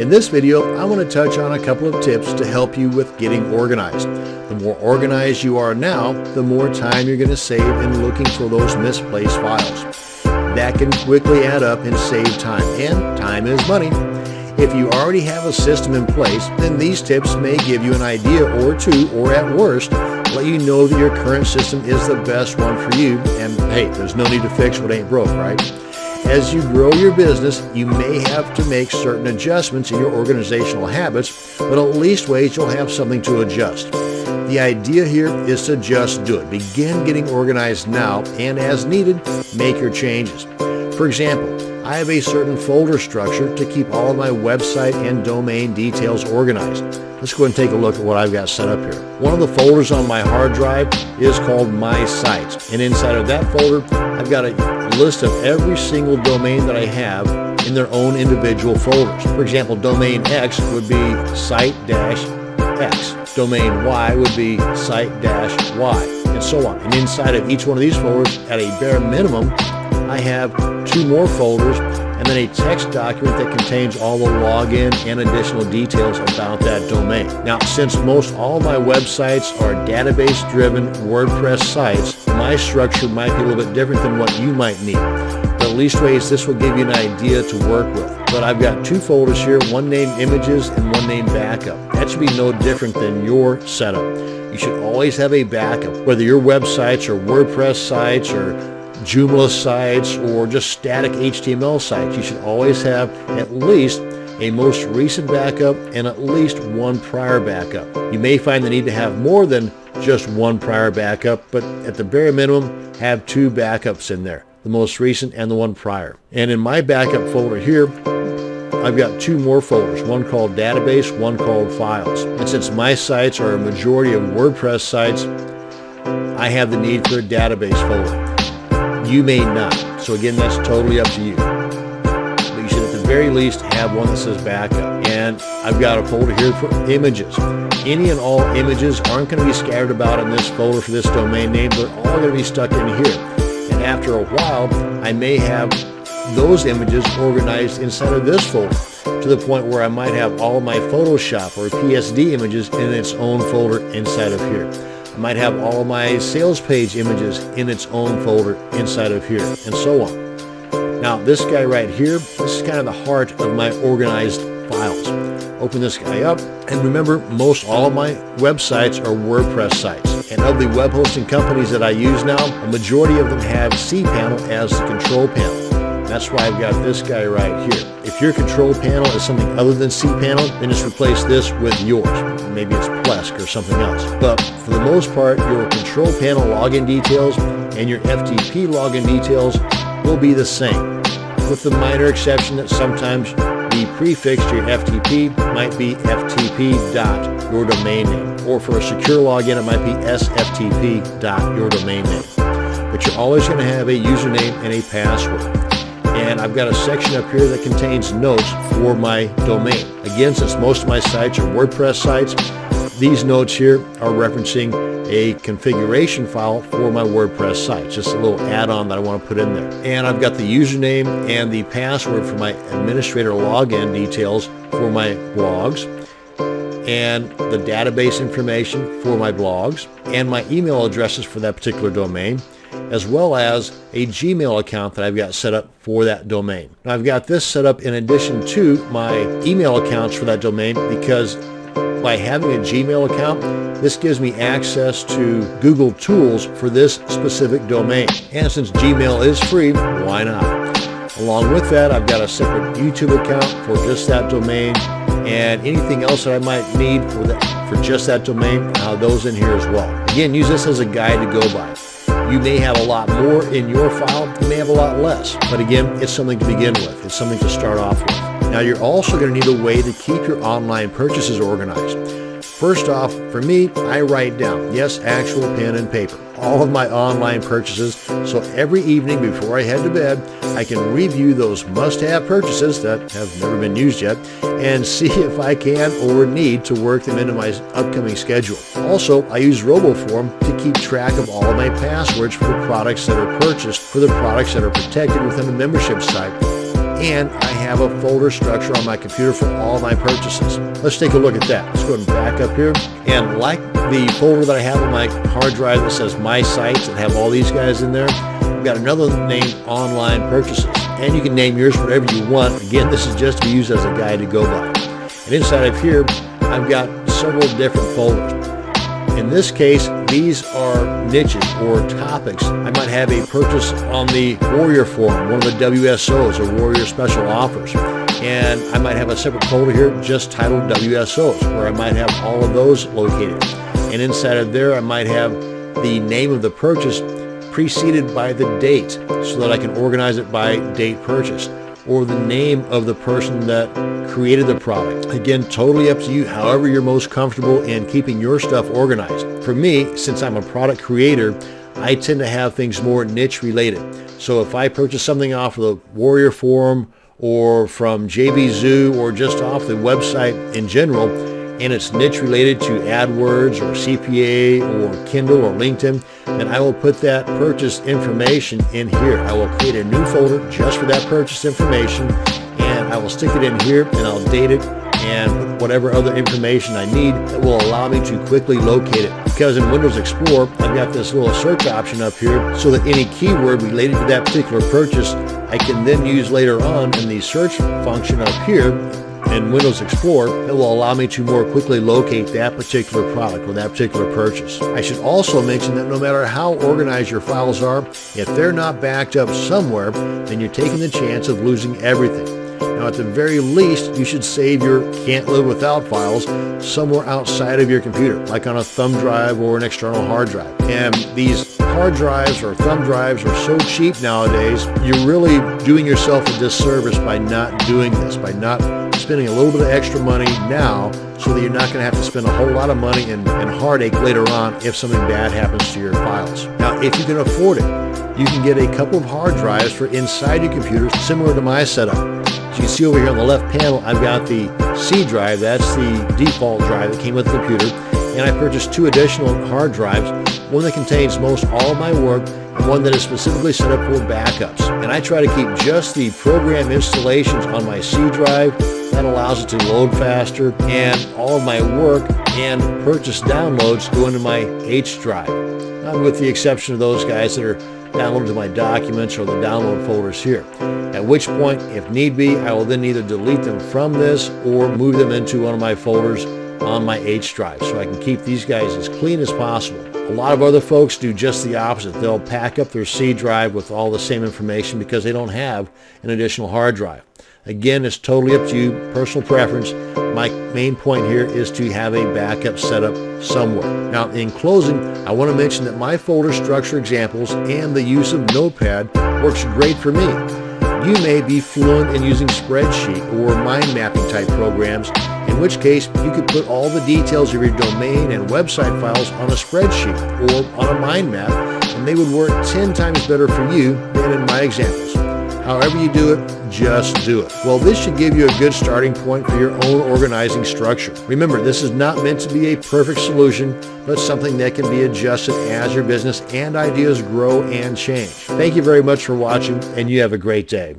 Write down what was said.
In this video, I want to touch on a couple of tips to help you with getting organized. The more organized you are now, the more time you're going to save in looking for those misplaced files. That can quickly add up and save time, and time is money. If you already have a system in place, then these tips may give you an idea or two, or at worst, let you know that your current system is the best one for you, and hey, there's no need to fix what ain't broke, right? As you grow your business, you may have to make certain adjustments in your organizational habits, but at least ways you'll have something to adjust. The idea here is to just do it. Begin getting organized now, and as needed, make your changes. For example, I have a certain folder structure to keep all of my website and domain details organized. Let's go ahead and take a look at what I've got set up here. One of the folders on my hard drive is called My Sites, and inside of that folder, I've got a list of every single domain that I have in their own individual folders. For example, domain X would be site-X. Domain Y would be site-Y, and so on. And inside of each one of these folders, at a bare minimum, I have 2 more folders and then a text document that contains all the login and additional details about that domain. Now, since most all of my websites are database-driven WordPress sites, my structure might be a little bit different than what you might need. But at least ways this will give you an idea to work with. But I've got 2 folders here, one named Images and one named Backup. That should be no different than your setup. You should always have a backup, whether your websites are WordPress sites or Joomla sites or just static HTML sites. You should always have at least a most recent backup and at least one prior backup. You may find the need to have more than just one prior backup, but at the bare minimum, have 2 backups in there, the most recent and the one prior. And in my backup folder here, I've got 2 more folders, one called Database, one called Files. And since my sites are a majority of WordPress sites, I have the need for a database folder. You may not. So again, that's totally up to you. But you should at the very least have one that says backup. And I've got a folder here for images. Any and all images aren't going to be scattered about in this folder for this domain name. They're all going to be stuck in here. And after a while, I may have those images organized inside of this folder to the point where I might have all of my Photoshop or PSD images in its own folder inside of here. I might have all of my sales page images in its own folder inside of here, and so on. Now, this guy right here, this is kind of the heart of my organized files. Open this guy up, and remember, most all of my websites are WordPress sites. And of the web hosting companies that I use now, a majority of them have cPanel as the control panel. That's why I've got this guy right here. If your control panel is something other than cPanel, then just replace this with yours. Maybe it's Plesk or something else. But for the most part, your control panel login details and your FTP login details will be the same, with the minor exception that sometimes the prefix to your FTP might be ftp.yourdomainname, or for a secure login, it might be sftp.yourdomainname. But you're always going to have a username and a password. And I've got a section up here that contains notes for my domain. Again, since most of my sites are WordPress sites, these notes here are referencing a configuration file for my WordPress site. Just a little add-on that I want to put in there. And I've got the username and the password for my administrator login details for my blogs, and the database information for my blogs, and my email addresses for that particular domain, as well as a Gmail account that I've got set up for that domain. Now, I've got this set up in addition to my email accounts for that domain because by having a Gmail account, this gives me access to Google Tools for this specific domain. And since Gmail is free, why not? Along with that, I've got a separate YouTube account for just that domain, and anything else that I might need for just that domain, I'll have those in here as well. Again, use this as a guide to go by. You may have a lot more in your file, you may have a lot less, but again, it's something to begin with. It's something to start off with. Now, you're also going to need a way to keep your online purchases organized. First off, for me, I write down, yes, actual pen and paper, all of my online purchases, so every evening before I head to bed, I can review those must-have purchases that have never been used yet and see if I can or need to work them into my upcoming schedule. Also, I use RoboForm to keep track of all of my passwords for the products that are purchased, for the products that are protected within the membership site, and I have a folder structure on my computer for all my purchases. Let's take a look at that. Let's go ahead and back up here. And like the folder that I have on my hard drive that says My Sites and have all these guys in there, I've got another named Online Purchases. And you can name yours whatever you want. Again, this is just to be used as a guide to go by. And inside of here, I've got several different folders. In this case, these are niches or topics. I might have a purchase on the Warrior Forum, one of the WSOs or Warrior Special Offers. And I might have a separate folder here just titled WSOs, where I might have all of those located. And inside of there, I might have the name of the purchase preceded by the date so that I can organize it by date purchased, or the name of the person that created the product. Again, totally up to you, however you're most comfortable in keeping your stuff organized. For me, since I'm a product creator, I tend to have things more niche related. So if I purchase something off of the Warrior Forum or from JVZoo or just off the website in general, and it's niche related to AdWords or CPA or Kindle or LinkedIn, then I will put that purchase information in here. I will create a new folder just for that purchase information, and I will stick it in here, and I'll date it and put whatever other information I need that will allow me to quickly locate it. Because in Windows Explorer, I've got this little search option up here so that any keyword related to that particular purchase I can then use later on in the search function up here in Windows Explorer that will allow me to more quickly locate that particular product or that particular purchase. I should also mention that no matter how organized your files are, if they're not backed up somewhere, then you're taking the chance of losing everything. Now, at the very least, you should save your can't live without files somewhere outside of your computer, like on a thumb drive or an external hard drive. And these hard drives or thumb drives are so cheap nowadays, you're really doing yourself a disservice by not doing this, by not spending a little bit of extra money now so that you're not going to have to spend a whole lot of money and heartache later on if something bad happens to your files. Now, if you can afford it, you can get a couple of hard drives for inside your computer similar to my setup. So you can see over here on the left panel, I've got the C drive. That's the default drive that came with the computer. And I purchased 2 additional hard drives, one that contains most all of my work and one that is specifically set up for backups. And I try to keep just the program installations on my C drive. That allows it to load faster, and all of my work and purchase downloads go into my H drive. With the exception of those guys that are downloaded to my documents or the download folders here. At which point, if need be, I will then either delete them from this or move them into one of my folders on my H drive so I can keep these guys as clean as possible. A lot of other folks do just the opposite. They'll pack up their C drive with all the same information because they don't have an additional hard drive. Again, it's totally up to you, personal preference. My main point here is to have a backup setup somewhere. Now, in closing, I want to mention that my folder structure examples and the use of Notepad works great for me. You may be fluent in using spreadsheet or mind mapping type programs, in which case you could put all the details of your domain and website files on a spreadsheet or on a mind map, and they would work 10 times better for you than in my examples. However you do it, just do it. Well, this should give you a good starting point for your own organizing structure. Remember, this is not meant to be a perfect solution, but something that can be adjusted as your business and ideas grow and change. Thank you very much for watching, and you have a great day.